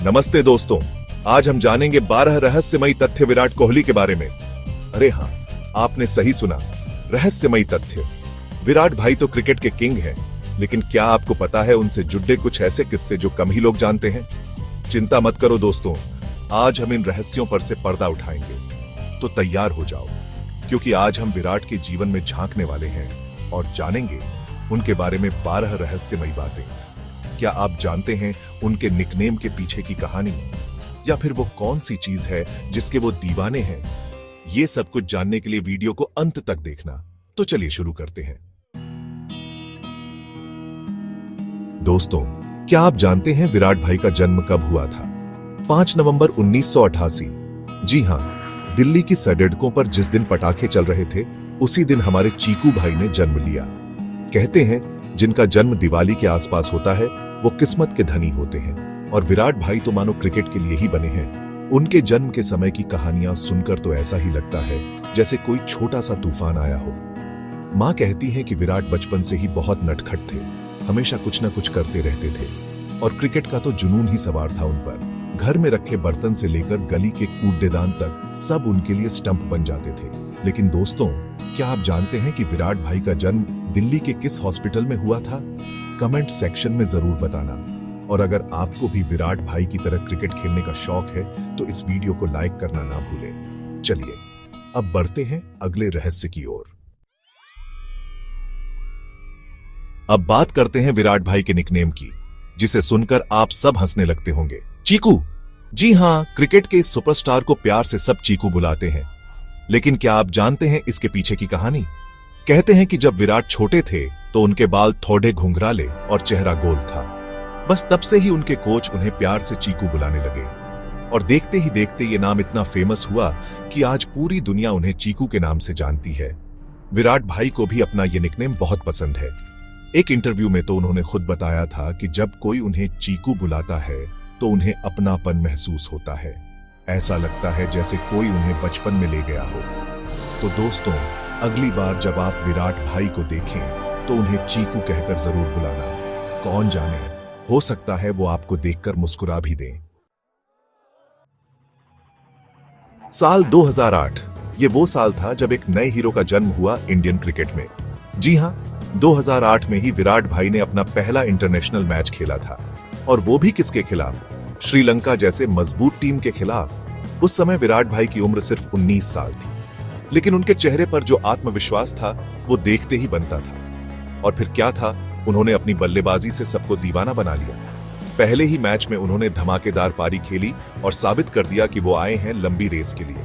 नमस्ते दोस्तों, आज हम जानेंगे 12 रहस्यमयी तथ्य विराट कोहली के बारे में। अरे हाँ, आपने सही सुना, रहस्यमयी तथ्य। विराट भाई तो क्रिकेट के किंग हैं, लेकिन क्या आपको पता है उनसे जुड़े कुछ ऐसे किस्से जो कम ही लोग जानते हैं? चिंता मत करो दोस्तों, आज हम इन रहस्यों पर से पर्दा उठाएंगे। तो तैयार हो जाओ, क्योंकि आज हम विराट के जीवन में झांकने वाले हैं और जानेंगे उनके बारे में 12 रहस्यमयी बातें। क्या आप जानते हैं उनके निकनेम के पीछे की कहानी, या फिर वो कौन सी चीज है जिसके वो दीवाने हैं? ये सब कुछ जानने के लिए वीडियो को अंत तक देखना। तो चलिए शुरू करते हैं। दोस्तों, क्या आप जानते हैं विराट भाई का जन्म कब हुआ था? 5 नवंबर 1988। जी हां, दिल्ली की सड़कों पर जिस दिन पटाखे चल रहे थे, उसी दिन हमारे चीकू भाई ने जन्म लिया। कहते हैं जिनका जन्म दिवाली के आसपास होता है वो किस्मत के धनी होते हैं, और विराट भाई तो मानो क्रिकेट के लिए ही बने हैं। उनके जन्म के समय की कहानियां सुनकर तो ऐसा ही लगता है जैसे कोई छोटा सा तूफान आया हो। मां कहती है कि विराट बचपन से ही बहुत नटखट थे, हमेशा कुछ न कुछ करते रहते थे, और क्रिकेट का तो जुनून ही सवार था उन पर। घर में रखे बर्तन से लेकर गली के कूड़ेदान तक सब उनके लिए स्टंप बन जाते थे। लेकिन दोस्तों, क्या आप जानते हैं कि विराट भाई का जन्म दिल्ली के किस हॉस्पिटल में हुआ था? कमेंट सेक्शन में जरूर बताना। और अगर आपको भी विराट भाई की तरह क्रिकेट खेलने का शौक है तो इस वीडियो को लाइक करना ना भूलें। चलिए अब बढ़ते हैं अगले रहस्य की ओर। अब बात करते हैं विराट भाई के निकनेम की, जिसे सुनकर आप सब हंसने लगते होंगे। चीकू। जी हां, क्रिकेट के इस सुपरस्टार को प्यार से सब चीकू बुलाते हैं। लेकिन क्या आप जानते हैं इसके पीछे की कहानी? कहते हैं कि जब विराट छोटे थे तो उनके बाल थोड़े घुंघराले और चेहरा गोल था। बस तब से ही उनके कोच उन्हें प्यार से चीकू बुलाने लगे, और देखते ही देखते ये नाम इतना फेमस हुआ कि आज पूरी दुनिया उन्हें चीकू के नाम से जानती है। विराट भाई को भी अपना ये निकनेम बहुत पसंद है। एक इंटरव्यू में तो उन्होंने खुद बताया था कि जब कोई उन्हें चीकू बुलाता है तो उन्हें अपनापन महसूस होता है। ऐसा लगता है जैसे कोई उन्हें बचपन में ले गया हो। तो दोस्तों, अगली बार जब आप विराट भाई को देखें तो उन्हें चीकू कहकर जरूर बुलाना। कौन जाने, हो सकता है वो आपको देखकर मुस्कुरा भी दें। साल 2008, ये वो साल था जब एक नए हीरो का जन्म हुआ इंडियन क्रिकेट में। जी हां, 2008 में ही विराट भाई ने अपना पहला इंटरनेशनल मैच खेला था, और वो भी किसके खिलाफ? श्रीलंका जैसे मजबूत टीम के खिलाफ। उस समय विराट भाई की उम्र सिर्फ 19 साल थी, लेकिन उनके चेहरे पर जो आत्मविश्वास था वो देखते ही बनता था। और फिर क्या था, उन्होंने अपनी बल्लेबाजी से सबको दीवाना बना लिया। पहले ही मैच में उन्होंने धमाकेदार पारी खेली और साबित कर दिया कि वो आए हैं लंबी रेस के लिए।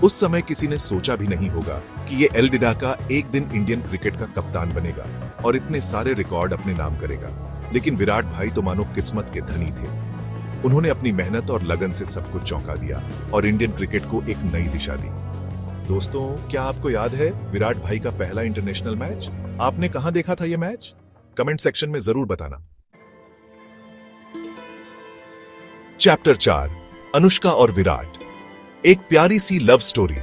उस समय किसी ने सोचा भी नहीं होगा कि ये एल डिडाका एक दिन इंडियन क्रिकेट का कप्तान बनेगा और इतने सारे रिकॉर्ड अपने नाम करेगा। लेकिन विराट भाई तो मानो किस्मत के धनी थे। उन्होंने अपनी मेहनत और लगन से सबको चौंका दिया और इंडियन क्रिकेट को एक नई दिशा दी। दोस्तों, क्या आपको याद है विराट भाई का पहला इंटरनेशनल मैच? आपने कहां देखा था यह मैच? कमेंट सेक्शन में जरूर बताना। चैप्टर 4, अनुष्का और विराट, एक प्यारी सी लव स्टोरी।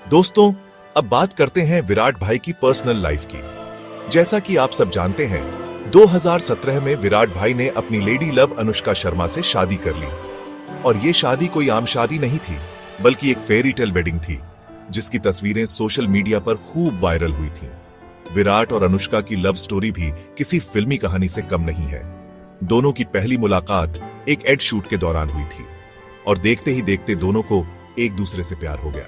दोस्तों, अब बात करते हैं विराट भाई की पर्सनल लाइफ की। जैसा कि आप सब जानते हैं, 2017 में विराट भाई ने अपनी लेडी लव अनुष्का शर्मा से शादी कर ली। और ये शादी कोई आम शादी नहीं थी, बल्कि एक फेरी टेल वेडिंग थी, जिसकी तस्वीरें सोशल मीडिया पर खूब वायरल हुई थी। विराट और अनुष्का की लव स्टोरी भी किसी फिल्मी कहानी से कम नहीं है। दोनों की पहली मुलाकात एक एड शूट के दौरान हुई थी, और देखते ही देखते दोनों को एक दूसरे से प्यार हो गया।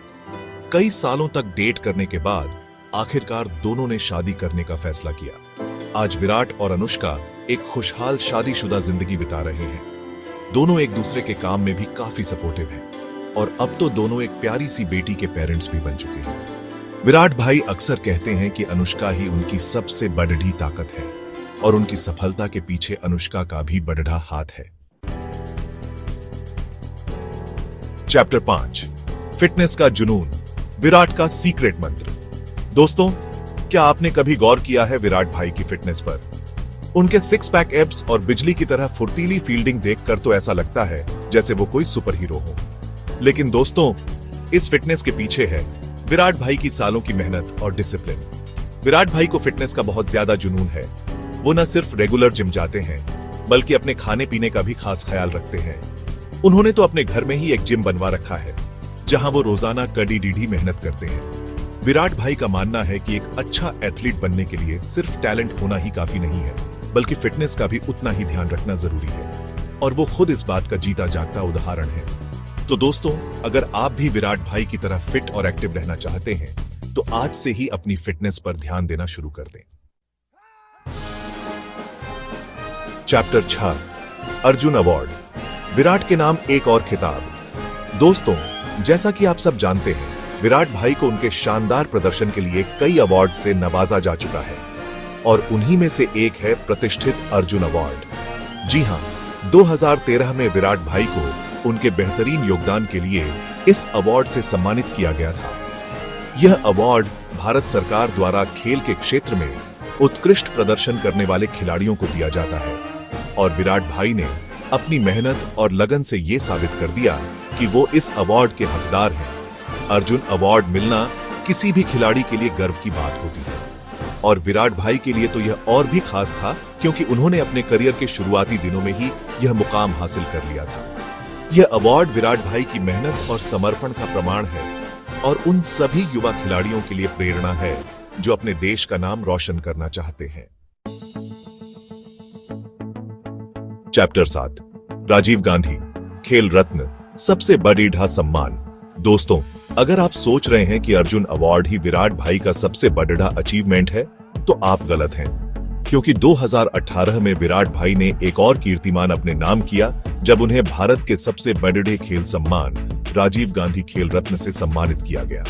कई सालों तक डेट करने के बाद आखिरकार दोनों ने शादी करने का फैसला किया। आज विराट और अनुष्का एक खुशहाल शादीशुदा जिंदगी बिता रहे हैं। दोनों एक दूसरे के काम में भी काफी सपोर्टिव हैं, और अब तो दोनों एक प्यारी सी बेटी के पेरेंट्स भी बन चुके हैं। विराट भाई अक्सर कहते हैं कि अनुष्का ही उनकी सबसे बड़ी ताकत है, और उनकी सफलता के पीछे अनुष्का का भी बड़ा हाथ है। चैप्टर 5, फिटनेस का जुनून, विराट का सीक्रेट मंत्र। दोस्तों, क्या आपने कभी गौर किया है विराट भाई की फिटनेस पर? उनके 6 पैक एब्स और बिजली की तरह फुर्तीली फील्डिंग देखकर तो ऐसा लगता है जैसे वो कोई सुपर हीरो हो। लेकिन दोस्तों, इस फिटनेस के पीछे है विराट भाई की सालों की मेहनत और डिसिप्लिन। विराट भाई को फिटनेस का बहुत ज्यादा जुनून है। वो न सिर्फ रेगुलर जिम जाते हैं, बल्कि अपने खाने पीने का भी खास ख्याल रखते हैं। उन्होंने तो अपने घर में ही एक जिम बनवा रखा है, जहां वो रोजाना कड़ी डीढ़ी मेहनत करते हैं। विराट भाई का मानना है कि एक अच्छा एथलीट बनने के लिए सिर्फ टैलेंट होना ही काफी नहीं है, बल्कि फिटनेस का भी उतना ही ध्यान रखना जरूरी है, और वो खुद इस बात का जीता जागता उदाहरण है। तो दोस्तों, अगर आप भी विराट भाई की तरह फिट और एक्टिव रहना चाहते हैं, तो आज से ही अपनी फिटनेस पर ध्यान देना शुरू कर दें। Chapter 6, Arjun award. विराट के नाम एक और खिताब। दोस्तों, जैसा कि आप सब जानते हैं, विराट भाई को उनके शानदार प्रदर्शन के लिए कई अवार्ड से नवाजा जा चुका है, और उन्हीं में से एक है प्रतिष्ठित अर्जुन अवार्ड। जी हां, 2013 में विराट भाई को उनके बेहतरीन योगदान के लिए इस अवार्ड से सम्मानित किया गया था। यह अवार्ड भारत सरकार द्वारा खेल के क्षेत्र में उत्कृष्ट प्रदर्शन करने वाले खिलाड़ियों को दिया जाता है, और विराट भाई ने अपनी मेहनत और लगन से यह साबित कर दिया कि वो इस अवार्ड के हकदार हैं। अर्जुन अवार्ड मिलना किसी भी खिलाड़ी के लिए गर्व की बात होती है, और विराट भाई के लिए तो यह और भी खास था क्योंकि उन्होंने अपने करियर के शुरुआती दिनों में ही यह मुकाम हासिल कर लिया था। यह अवार्ड विराट भाई की मेहनत और समर्पण का प्रमाण है, और उन सभी युवा खिलाड़ियों के लिए प्रेरणा है जो अपने देश का नाम रोशन करना चाहते हैं। चैप्टर 7, राजीव गांधी खेल रत्न सबसे बड़ा सम्मान। दोस्तों, अगर आप सोच रहे हैं कि अर्जुन अवार्ड ही विराट भाई का सबसे बड़ा अचीवमेंट है, तो आप गलत हैं, क्योंकि 2018 में विराट भाई ने एक और कीर्तिमान अपने नाम किया, जब उन्हें भारत के सबसे बड़े खेल सम्मान राजीव गांधी खेल रत्न से सम्मानित किया गया।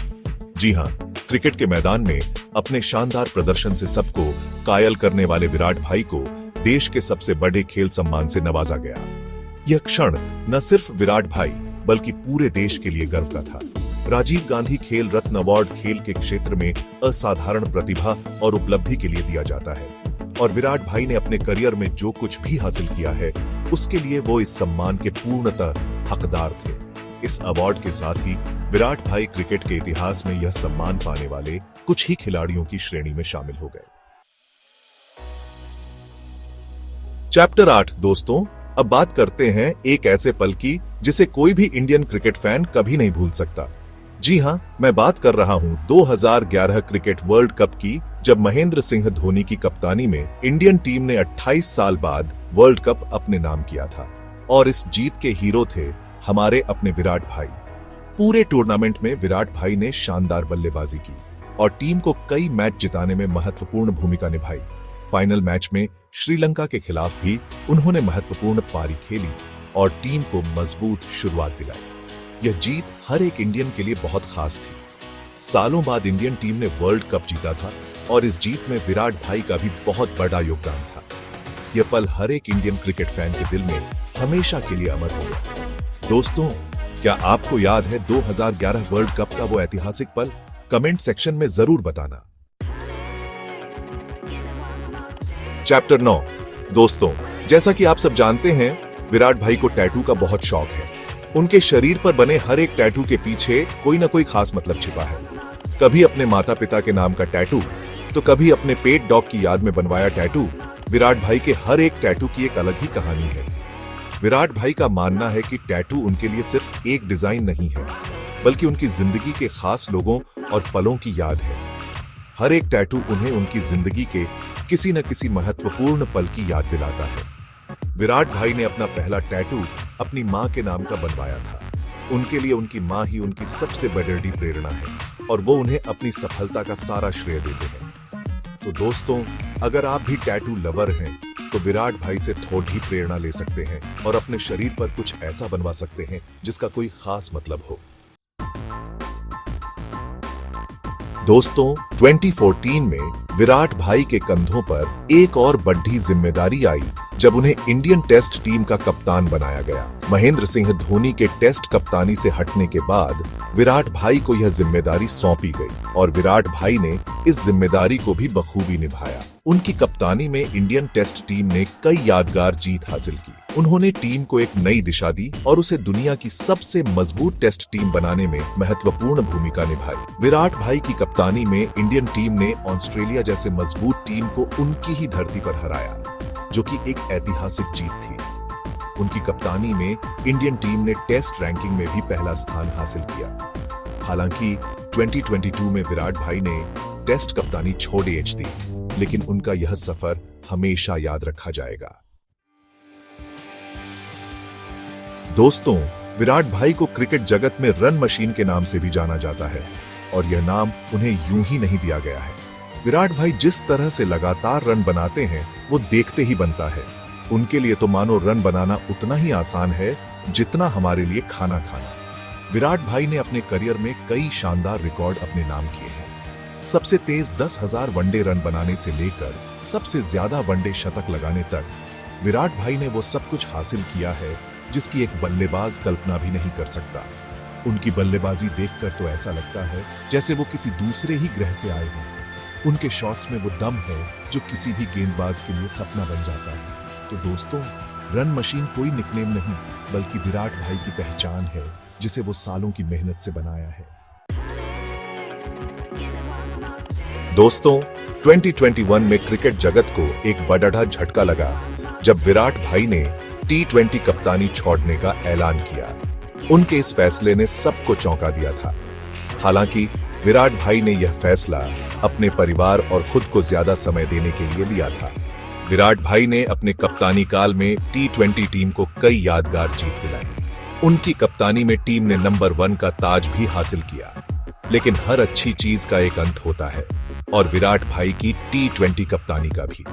जी हां, क्रिकेट के मैदान में अपने शानदार प्रदर्शन से सबको कायल करने वाले विराट भाई को देश के सबसे बड़े खेल सम्मान से नवाजा गया। यह क्षण न सिर्फ विराट भाई बल्कि पूरे देश के लिए गर्व का था। राजीव गांधी खेल रत्न अवार्ड खेल के क्षेत्र में असाधारण प्रतिभा और उपलब्धि के लिए दिया जाता है, और विराट भाई ने अपने करियर में जो कुछ भी हासिल किया है, उसके लिए वो इस सम्मान के पूर्णतः हकदार थे। इस अवार्ड के साथ ही विराट भाई क्रिकेट के इतिहास में यह सम्मान पाने वाले कुछ ही खिलाड़ियों की श्रेणी में शामिल हो गए। चैप्टर 8। दोस्तों, अब बात करते हैं एक ऐसे पल की जिसे कोई भी इंडियन क्रिकेट फैन कभी नहीं भूल सकता। जी हां, मैं बात कर रहा हूं 2011 क्रिकेट वर्ल्ड कप की, जब महेंद्र सिंह धोनी की कप्तानी में इंडियन टीम ने 28 साल बाद वर्ल्ड कप अपने नाम किया था, और इस जीत के हीरो थे हमारे अपने विराट भाई। पूरे टूर्नामेंट में विराट भाई ने शानदार बल्लेबाजी की और टीम को कई मैच जिताने में महत्वपूर्ण भूमिका निभाई। फाइनल मैच में श्रीलंका के खिलाफ भी उन्होंने महत्वपूर्ण पारी खेली और टीम को मजबूत शुरुआत दिलाई। यह जीत हर एक इंडियन के लिए बहुत खास थी। सालों बाद इंडियन टीम ने वर्ल्ड कप जीता था, और इस जीत में विराट भाई का भी बहुत बड़ा योगदान था। यह पल हर एक इंडियन क्रिकेट फैन के दिल में हमेशा के लिए अमर होगा। दोस्तों, क्या आपको याद है 2011 वर्ल्ड कप का वो ऐतिहासिक पल? कमेंट सेक्शन में जरूर बताना। चैप्टर 9। दोस्तों, जैसा कि आप सब जानते हैं, विराट भाई को टैटू का बहुत शौक है। उनके शरीर पर बने हर एक टैटू के पीछे कोई ना कोई खास मतलब छिपा है। कभी अपने माता पिता के नाम का टैटू, तो कभी अपने पेट डॉग की याद में बनवाया टैटू। विराट भाई के हर एक टैटू की एक अलग ही कहानी है। विराट भाई का मानना है कि टैटू उनके लिए सिर्फ एक डिजाइन नहीं है, बल्कि उनकी जिंदगी के खास लोगों और पलों की याद है। हर एक टैटू उन्हें उनकी जिंदगी के किसी न किसी महत्वपूर्ण पल की याद दिलाता है। विराट भाई ने अपना पहला टैटू अपनी मां के नाम का बनवाया था। उनके लिए उनकी मां ही उनकी सबसे बड़ी प्रेरणा है, और वो उन्हें अपनी सफलता का सारा श्रेय देते हैं। तो दोस्तों, अगर आप भी टैटू लवर हैं, तो विराट भाई से थोड़ी प्रेरणा ले सकते हैं और अपने शरीर पर कुछ ऐसा बनवा सकते हैं जिसका कोई खास मतलब हो। दोस्तों, 2014 में विराट भाई के कंधों पर एक और बड़ी जिम्मेदारी आई, जब उन्हें इंडियन टेस्ट टीम का कप्तान बनाया गया। महेंद्र सिंह धोनी के टेस्ट कप्तानी से हटने के बाद विराट भाई को यह जिम्मेदारी सौंपी गई, और विराट भाई ने इस जिम्मेदारी को भी बखूबी निभाया। उनकी कप्तानी में इंडियन टेस्ट टीम ने कई यादगार जीत हासिल की। उन्होंने टीम को एक नई दिशा दी और उसे दुनिया की सबसे मजबूत टेस्ट टीम बनाने में महत्वपूर्ण भूमिका निभाई। विराट भाई की कप्तानी में इंडियन टीम ने ऑस्ट्रेलिया जैसे मजबूत टीम को उनकी ही धरती पर हराया, जो कि एक ऐतिहासिक जीत थी। उनकी कप्तानी में इंडियन टीम ने टेस्ट रैंकिंग में भी पहला स्थान हासिल किया। हालांकि 2022 में विराट भाई ने टेस्ट कप्तानी छोड़ दी, लेकिन उनका यह सफर हमेशा याद रखा जाएगा। दोस्तों, विराट भाई को क्रिकेट जगत में रन मशीन के नाम से भी जाना जाता है और यह नाम उन्हें यूं ही नहीं दिया गया है। विराट भाई जिस तरह से लगातार रन बनाते हैं वो देखते ही बनता है। उनके लिए तो मानो रन बनाना उतना ही आसान है जितना हमारे लिए खाना खाना। विराट भाई ने अपने करियर में कई शानदार रिकॉर्ड अपने नाम किए हैं। सबसे तेज 10,000 वनडे रन बनाने से लेकर सबसे ज्यादा वनडे शतक लगाने तक विराट भाई ने वो सब कुछ हासिल किया है जिसकी एक बल्लेबाज कल्पना भी नहीं कर सकता। उनकी बल्लेबाजी देखकर तो ऐसा लगता है जैसे वो किसी दूसरे ही ग्रह से आए हों। उनके शॉट्स में वो दम है जो किसी भी गेंदबाज के लिए सपना बन जाता है। तो दोस्तों, रन मशीन कोई निकनेम नहीं बल्कि विराट भाई की पहचान है जिसे वो सालों की मेहनत से बनाया है। दोस्तों, 2021 में क्रिकेट जगत को एक बड़ा झटका लगा जब विराट भाई ने T20 कप्तानी छोड़ने का ऐलान किया। उनके इस फैसले ने सबको चौंका दिया था। हालांकि विराट भाई ने यह फैसला अपने परिवार और खुद को ज्यादा समय देने के लिए लिया था। विराट भाई ने अपने कप्तानी काल में T20 टीम को कई यादगार जीत दिलाई। उनकी कप्तानी में टीम ने नंबर 1 का ताज भी हासिल किया। लेकिन हर अच्छी चीज का एक अंत होता है और विराट भाई की T20 कप्तानी का भी।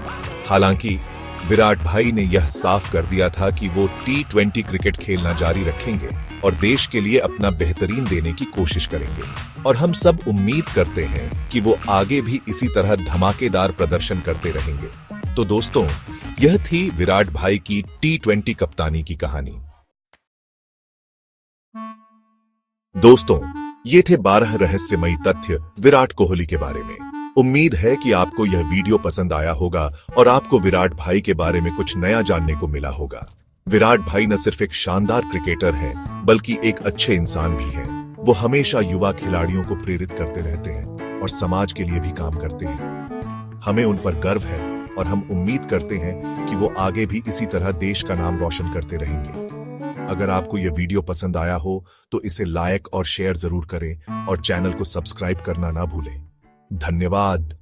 हालांकि विराट भाई ने यह साफ कर दिया था कि वो T20 क्रिकेट खेलना जारी रखेंगे और देश के लिए अपना बेहतरीन देने की कोशिश करेंगे। और हम सब उम्मीद करते हैं कि वो आगे भी इसी तरह धमाकेदार प्रदर्शन करते रहेंगे। तो दोस्तों, यह थी विराट भाई की T20 कप्तानी की कहानी। दोस्तों, ये थे 12 रहस्यमयी तथ्य विराट कोहली के बारे में। उम्मीद है कि आपको यह वीडियो पसंद आया होगा और आपको विराट भाई के बारे में कुछ नया जानने को मिला होगा। विराट भाई न सिर्फ एक शानदार क्रिकेटर हैं, बल्कि एक अच्छे इंसान भी हैं। वो हमेशा युवा खिलाड़ियों को प्रेरित करते रहते हैं और समाज के लिए भी काम करते हैं। हमें उन पर गर्व है और हम उम्मीद करते हैं कि वो आगे भी इसी तरह देश का नाम रोशन करते रहेंगे। अगर आपको यह वीडियो पसंद आया हो तो इसे लाइक और शेयर जरूर करें और चैनल को सब्सक्राइब करना ना भूलें। धन्यवाद।